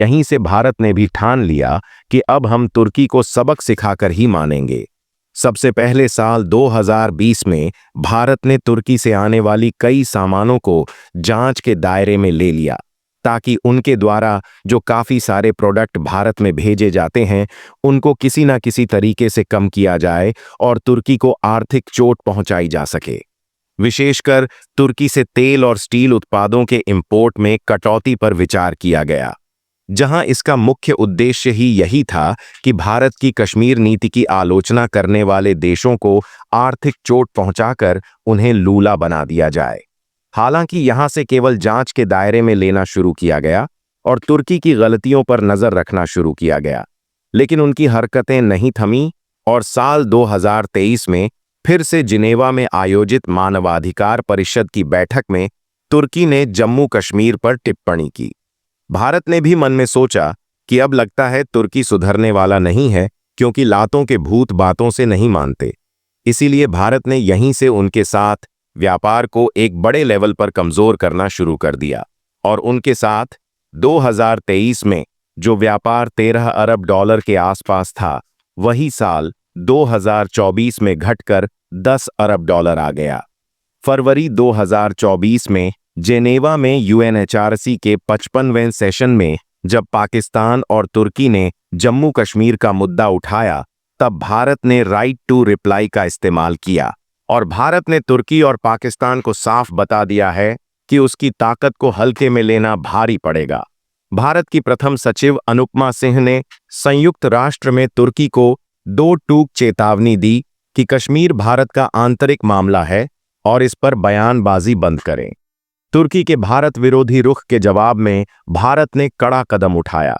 यहीं से भारत ने भी ठान लिया कि अब हम तुर्की को सबक सिखाकर ही मानेंगे। सबसे पहले साल 2020 में भारत ने तुर्की से आने वाली कई सामानों को जांच के दायरे में ले लिया, ताकि उनके द्वारा जो काफ़ी सारे प्रोडक्ट भारत में भेजे जाते हैं उनको किसी न किसी तरीके से कम किया जाए और तुर्की को आर्थिक चोट पहुंचाई जा सके। विशेषकर तुर्की से तेल और स्टील उत्पादों के इंपोर्ट में कटौती पर विचार किया गया, जहां इसका मुख्य उद्देश्य ही यही था कि भारत की कश्मीर नीति की आलोचना करने वाले देशों को आर्थिक चोट पहुंचाकर उन्हें लूला बना दिया जाए। हालांकि यहां से केवल जांच के दायरे में लेना शुरू किया गया और तुर्की की गलतियों पर नजर रखना शुरू किया गया, लेकिन उनकी हरकतें नहीं थमीं और साल 2023 में फिर से जिनेवा में आयोजित मानवाधिकार परिषद की बैठक में तुर्की ने जम्मू कश्मीर पर टिप्पणी की। भारत ने भी मन में सोचा कि अब लगता है तुर्की सुधरने वाला नहीं है, क्योंकि लातों के भूत बातों से नहीं मानते। इसीलिए भारत ने यहीं से उनके साथ व्यापार को एक बड़े लेवल पर कमजोर करना शुरू कर दिया और उनके साथ 2023 में जो व्यापार 13 अरब डॉलर के आसपास था, वही साल 2024 में घटकर 10 अरब डॉलर आ गया। फरवरी 2024 में जेनेवा में यूएनएचआरसी के 55वें सेशन में जब पाकिस्तान और तुर्की ने जम्मू कश्मीर का मुद्दा उठाया, तब भारत ने राइट टू रिप्लाई का इस्तेमाल किया और भारत ने तुर्की और पाकिस्तान को साफ बता दिया है कि उसकी ताकत को हल्के में लेना भारी पड़ेगा। भारत की प्रथम सचिव अनुपमा सिंह ने संयुक्त राष्ट्र में तुर्की को 2 टूक चेतावनी दी कि कश्मीर भारत का आंतरिक मामला है और इस पर बयानबाजी बंद करें। तुर्की के भारत विरोधी रुख के जवाब में भारत ने कड़ा कदम उठाया।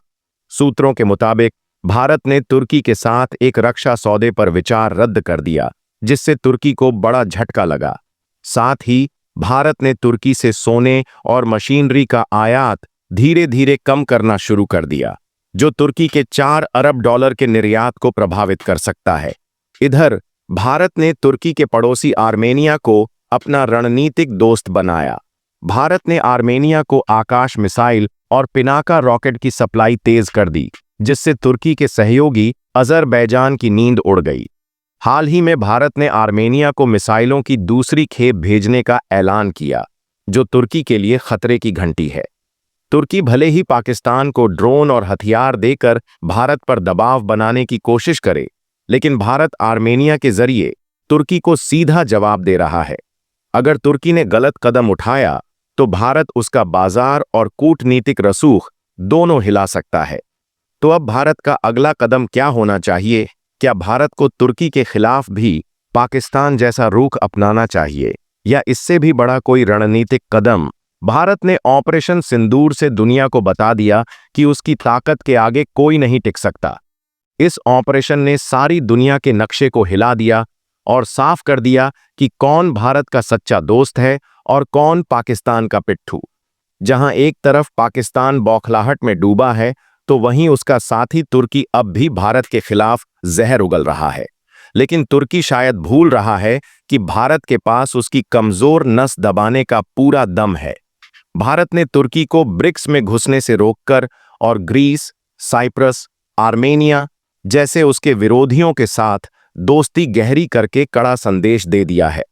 सूत्रों के मुताबिक भारत ने तुर्की के साथ एक रक्षा सौदे पर विचार रद्द कर दिया, जिससे तुर्की को बड़ा झटका लगा। साथ ही भारत ने तुर्की से सोने और मशीनरी का आयात धीरे धीरे कम करना शुरू कर दिया, जो तुर्की के 4 अरब डॉलर के निर्यात को प्रभावित कर सकता है। इधर भारत ने तुर्की के पड़ोसी आर्मेनिया को अपना रणनीतिक दोस्त बनाया। भारत ने आर्मेनिया को आकाश मिसाइल और पिनाका रॉकेट की सप्लाई तेज कर दी, जिससे तुर्की के सहयोगी अजरबैजान की नींद उड़ गई। हाल ही में भारत ने आर्मेनिया को मिसाइलों की दूसरी खेप भेजने का ऐलान किया, जो तुर्की के लिए खतरे की घंटी है। तुर्की भले ही पाकिस्तान को ड्रोन और हथियार देकर भारत पर दबाव बनाने की कोशिश करे, लेकिन भारत आर्मेनिया के जरिए तुर्की को सीधा जवाब दे रहा है। अगर तुर्की ने गलत कदम उठाया तो भारत उसका बाजार और कूटनीतिक रसूख दोनों हिला सकता है। तो अब भारत का अगला कदम क्या होना चाहिए? क्या भारत को तुर्की के खिलाफ भी पाकिस्तान जैसा रुख अपनाना चाहिए, या इससे भी बड़ा कोई रणनीतिक कदम? भारत ने ऑपरेशन सिंदूर से दुनिया को बता दिया कि उसकी ताकत के आगे कोई नहीं टिक सकता। इस ऑपरेशन ने सारी दुनिया के नक्शे को हिला दिया और साफ कर दिया कि कौन भारत का सच्चा दोस्त है और कौन पाकिस्तान का पिट्ठू। जहां एक तरफ पाकिस्तान बौखलाहट में डूबा है, तो वहीं उसका साथी तुर्की अब भी भारत के खिलाफ जहर उगल रहा है। लेकिन तुर्की शायद भूल रहा है कि भारत के पास उसकी कमजोर नस दबाने का पूरा दम है। भारत ने तुर्की को ब्रिक्स में घुसने से रोककर और ग्रीस, साइप्रस, आर्मेनिया जैसे उसके विरोधियों के साथ दोस्ती गहरी करके कड़ा संदेश दे दिया है।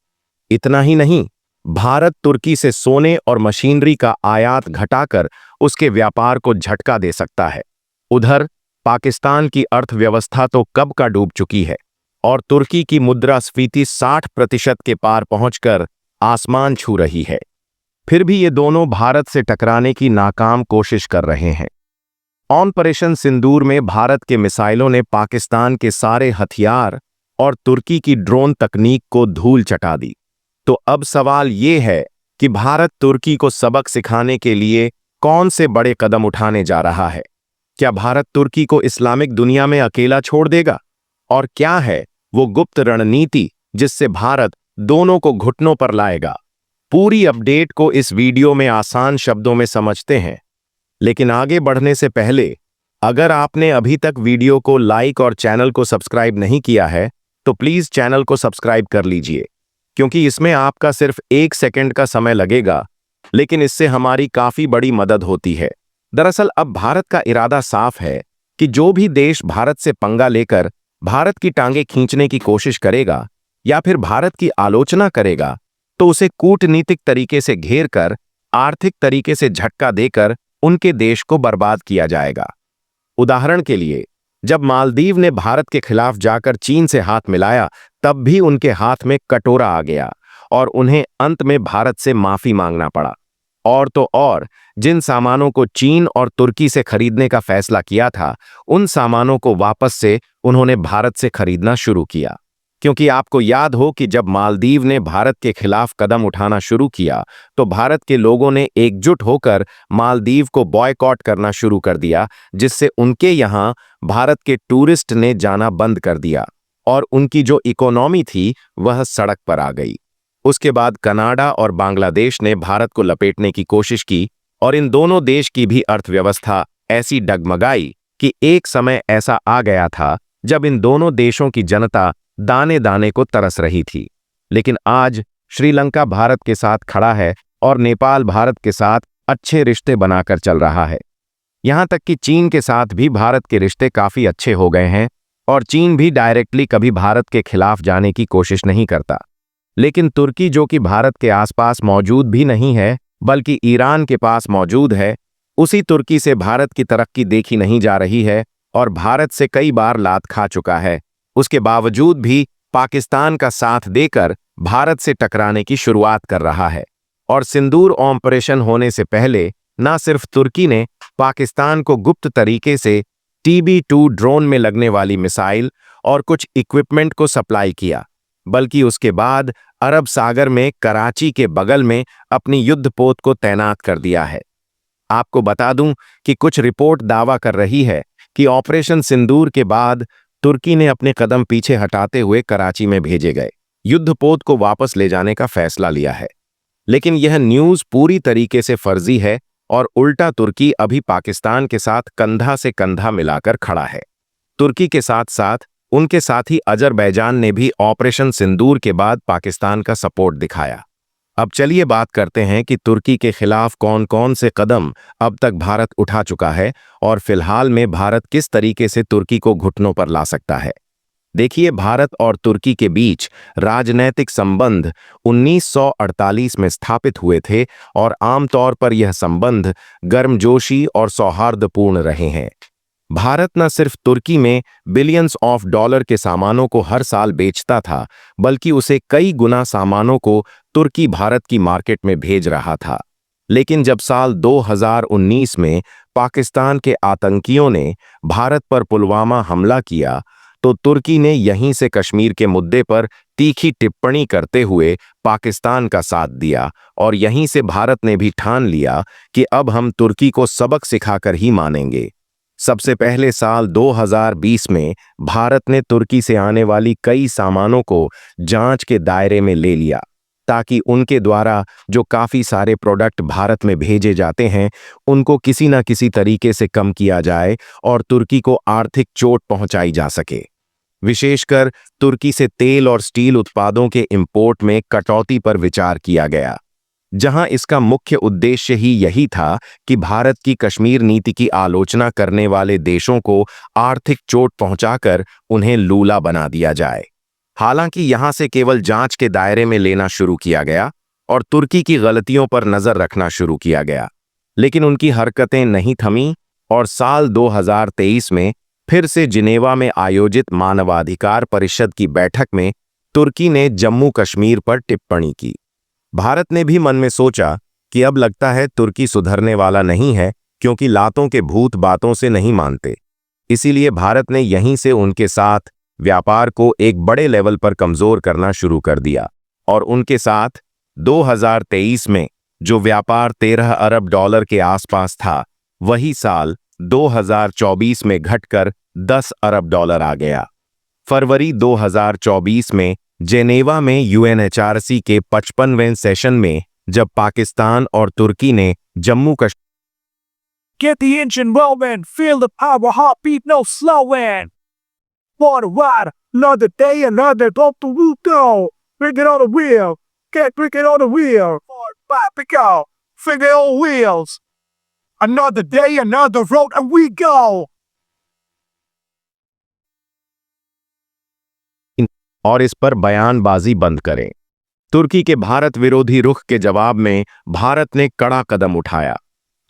इतना ही नहीं, भारत तुर्की से सोने और मशीनरी का आयात घटाकर उसके व्यापार को झटका दे सकता है। उधर पाकिस्तान की अर्थव्यवस्था तो कब का डूब चुकी है और तुर्की की मुद्रास्फीति 60% के पार पहुंचकर आसमान छू रही है। फिर भी ये दोनों भारत से टकराने की नाकाम कोशिश कर रहे हैं। ऑपरेशन सिंदूर में भारत के मिसाइलों ने पाकिस्तान के सारे हथियार और तुर्की की ड्रोन तकनीक को धूल चटा दी। तो अब सवाल ये है कि भारत तुर्की को सबक सिखाने के लिए कौन से बड़े कदम उठाने जा रहा है? क्या भारत तुर्की को इस्लामिक दुनिया में अकेला छोड़ देगा? और क्या है वो गुप्त रणनीति जिससे भारत दोनों को घुटनों पर लाएगा? पूरी अपडेट को इस वीडियो में आसान शब्दों में समझते हैं। लेकिन आगे बढ़ने से पहले अगर आपने अभी तक वीडियो को लाइक और चैनल को सब्सक्राइब नहीं किया है, तो प्लीज चैनल को सब्सक्राइब कर लीजिए, क्योंकि इसमें आपका सिर्फ 1 सेकंड का समय लगेगा, लेकिन इससे हमारी काफी बड़ी मदद होती है। दरअसल अब भारत का इरादा साफ है कि जो भी देश भारत से पंगा लेकर भारत की टांगें खींचने की कोशिश करेगा या फिर भारत की आलोचना करेगा, तो उसे कूटनीतिक तरीके से घेर कर, आर्थिक तरीके से झटका देकर उनके देश को बर्बाद किया जाएगा। उदाहरण के लिए, जब मालदीव ने भारत के खिलाफ जाकर चीन से हाथ मिलाया, तब भी उनके हाथ में कटोरा आ गया और उन्हें अंत में भारत से माफी मांगना पड़ा। और तो और, जिन सामानों को चीन और तुर्की से खरीदने का फैसला किया था, उन सामानों को वापस से उन्होंने भारत से खरीदना शुरू किया। क्योंकि आपको याद हो कि जब मालदीव ने भारत के खिलाफ कदम उठाना शुरू किया, तो भारत के लोगों ने एकजुट होकर मालदीव को बॉयकॉट करना शुरू कर दिया, जिससे उनके यहाँ भारत के टूरिस्ट ने जाना बंद कर दिया और उनकी जो इकोनॉमी थी वह सड़क पर आ गई। उसके बाद कनाडा और बांग्लादेश ने भारत को लपेटने की कोशिश की और इन दोनों देश की भी अर्थव्यवस्था ऐसी डगमगाई कि एक समय ऐसा आ गया था जब इन दोनों देशों की जनता दाने दाने को तरस रही थी। लेकिन आज श्रीलंका भारत के साथ खड़ा है और नेपाल भारत के साथ अच्छे रिश्ते बनाकर चल रहा है। यहां तक कि चीन के साथ भी भारत के रिश्ते काफी अच्छे हो गए हैं और चीन भी डायरेक्टली कभी भारत के खिलाफ जाने की कोशिश नहीं करता। लेकिन तुर्की, जो कि भारत के आसपास मौजूद भी नहीं है बल्कि ईरान के पास मौजूद है, उसी तुर्की से भारत की तरक्की देखी नहीं जा रही है और भारत से कई बार लात खा चुका है। उसके बावजूद भी पाकिस्तान का साथ देकर भारत से टकराने की शुरुआत कर रहा है। और सिंदूर ऑपरेशन होने से पहले न सिर्फ तुर्की ने पाकिस्तान को गुप्त तरीके से TB2 ड्रोन में लगने वाली मिसाइल और कुछ इक्विपमेंट को सप्लाई किया, बल्कि उसके बाद अरब सागर में कराची के बगल में अपनी युद्धपोत को तैनात कर दिया है। आपको बता दूं कि कुछ रिपोर्ट दावा कर रही है कि ऑपरेशन सिंदूर के बाद तुर्की ने अपने कदम पीछे हटाते हुए कराची में भेजे गए युद्धपोत को वापस ले जाने का फैसला लिया है। लेकिन यह न्यूज़ पूरी तरीके से फर्जी है और उल्टा तुर्की अभी पाकिस्तान के साथ कंधा से कंधा मिलाकर खड़ा है। तुर्की के साथ साथ उनके साथी अजरबैजान ने भी ऑपरेशन सिंदूर के बाद पाकिस्तान का सपोर्ट दिखाया। अब चलिए बात करते हैं कि तुर्की के खिलाफ कौन कौन से कदम अब तक भारत उठा चुका है और फिलहाल में भारत किस तरीके से तुर्की को घुटनों पर ला सकता है। देखिए, भारत और तुर्की के बीच राजनैतिक संबंध 1948 में स्थापित हुए थे और आमतौर पर यह संबंध गर्मजोशी और सौहार्दपूर्ण रहे हैं। भारत न सिर्फ तुर्की में बिलियंस ऑफ डॉलर के सामानों को हर साल बेचता था, बल्कि उसे कई गुना सामानों को तुर्की भारत की मार्केट में भेज रहा था। लेकिन जब साल 2019 में पाकिस्तान के आतंकियों ने भारत पर पुलवामा हमला किया, तो तुर्की ने यहीं से कश्मीर के मुद्दे पर तीखी टिप्पणी करते हुए पाकिस्तान का साथ दिया और यहीं से भारत ने भी ठान लिया कि अब हम तुर्की को सबक सिखाकर ही मानेंगे। सबसे पहले साल 2020 में भारत ने तुर्की से आने वाली कई सामानों को जांच के दायरे में ले लिया, ताकि उनके द्वारा जो काफ़ी सारे प्रोडक्ट भारत में भेजे जाते हैं उनको किसी न किसी तरीके से कम किया जाए और तुर्की को आर्थिक चोट पहुंचाई जा सके। विशेषकर तुर्की से तेल और स्टील उत्पादों के इंपोर्ट में कटौती पर विचार किया गया, जहां इसका मुख्य उद्देश्य ही यही था कि भारत की कश्मीर नीति की आलोचना करने वाले देशों को आर्थिक चोट पहुंचाकर उन्हें लूला बना दिया जाए। हालांकि यहां से केवल जांच के दायरे में लेना शुरू किया गया और तुर्की की गलतियों पर नजर रखना शुरू किया गया, लेकिन उनकी हरकतें नहीं थमीं और साल 2023 में फिर से जिनेवा में आयोजित मानवाधिकार परिषद की बैठक में तुर्की ने जम्मू कश्मीर पर टिप्पणी की। भारत ने भी मन में सोचा कि अब लगता है तुर्की सुधरने वाला नहीं है, क्योंकि लातों के भूत बातों से नहीं मानते। इसीलिए भारत ने यहीं से उनके साथ व्यापार को एक बड़े लेवल पर कमजोर करना शुरू कर दिया और उनके साथ 2023 में जो व्यापार 13 अरब डॉलर के आसपास था, वही साल 2024 में घटकर 10 अरब डॉलर आ गया। फरवरी 2024 में जेनेवा में UNHRC के 55वें सेशन में जब पाकिस्तान और तुर्की ने Jammu Kashmir Get the engine rolling, feel the power, heartbeat, no slowing. Forward, another day, another go to Ruto. Bring it on the wheel, get bring it on the wheel. Forward, back we go, finger on wheels. Another day, another road, and we go. और इस पर बयानबाजी बंद करें। तुर्की के भारत विरोधी रुख के जवाब में भारत ने कड़ा कदम उठाया।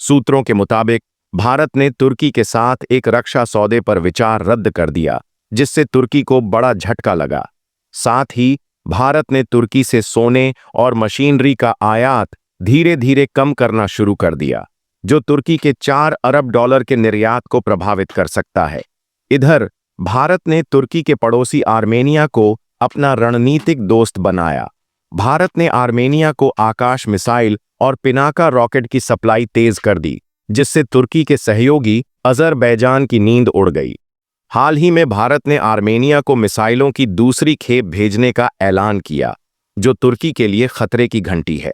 सूत्रों के मुताबिक भारत ने तुर्की के साथ एक रक्षा सौदे पर विचार रद्द कर दिया, जिससे तुर्की को बड़ा झटका लगा। साथ ही भारत ने तुर्की से सोने और मशीनरी का आयात धीरे धीरे कम करना शुरू कर दिया, जो तुर्की के 4 अरब डॉलर के निर्यात को प्रभावित कर सकता है। इधर भारत ने तुर्की के पड़ोसी आर्मेनिया को अपना रणनीतिक दोस्त बनाया। भारत ने आर्मेनिया को आकाश मिसाइल और पिनाका रॉकेट की सप्लाई तेज कर दी, जिससे तुर्की के सहयोगी अजरबैजान की नींद उड़ गई। हाल ही में भारत ने आर्मेनिया को मिसाइलों की दूसरी खेप भेजने का ऐलान किया, जो तुर्की के लिए खतरे की घंटी है।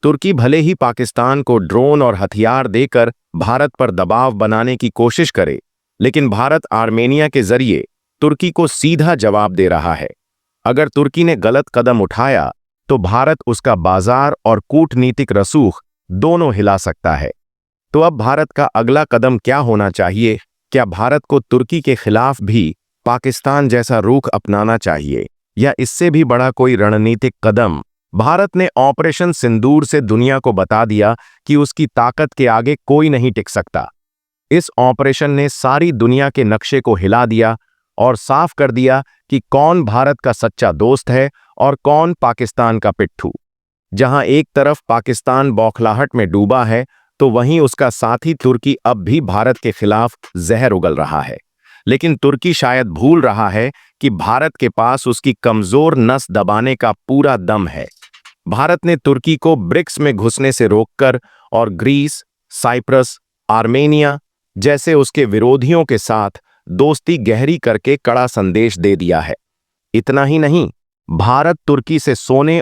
तुर्की भले ही पाकिस्तान को ड्रोन और हथियार देकर भारत पर दबाव बनाने की कोशिश करे, लेकिन भारत आर्मेनिया के जरिए तुर्की को सीधा जवाब दे रहा है। अगर तुर्की ने गलत कदम उठाया तो भारत उसका बाजार और कूटनीतिक रसूख दोनों हिला सकता है। तो अब भारत का अगला कदम क्या होना चाहिए? क्या भारत को तुर्की के खिलाफ भी पाकिस्तान जैसा रुख अपनाना चाहिए, या इससे भी बड़ा कोई रणनीतिक कदम? भारत ने ऑपरेशन सिंदूर से दुनिया को बता दिया कि उसकी ताकत के आगे कोई नहीं टिक सकता। इस ऑपरेशन ने सारी दुनिया के नक्शे को हिला दिया और साफ कर दिया कि कौन भारत का सच्चा दोस्त है और कौन पाकिस्तान का पिट्ठू। जहां एक तरफ पाकिस्तान बौखलाहट में डूबा है, तो वहीं उसका साथी तुर्की अब भी भारत के खिलाफ जहर उगल रहा है। लेकिन तुर्की शायद भूल रहा है कि भारत के पास उसकी कमजोर नस दबाने का पूरा दम है। भारत ने तुर्की को ब्रिक्स में घुसने से रोककर और ग्रीस, साइप्रस, आर्मेनिया जैसे उसके विरोधियों के साथ दोस्ती गहरी करके कड़ा संदेश दे दिया है। इतना ही नहीं, भारत तुर्की से सोने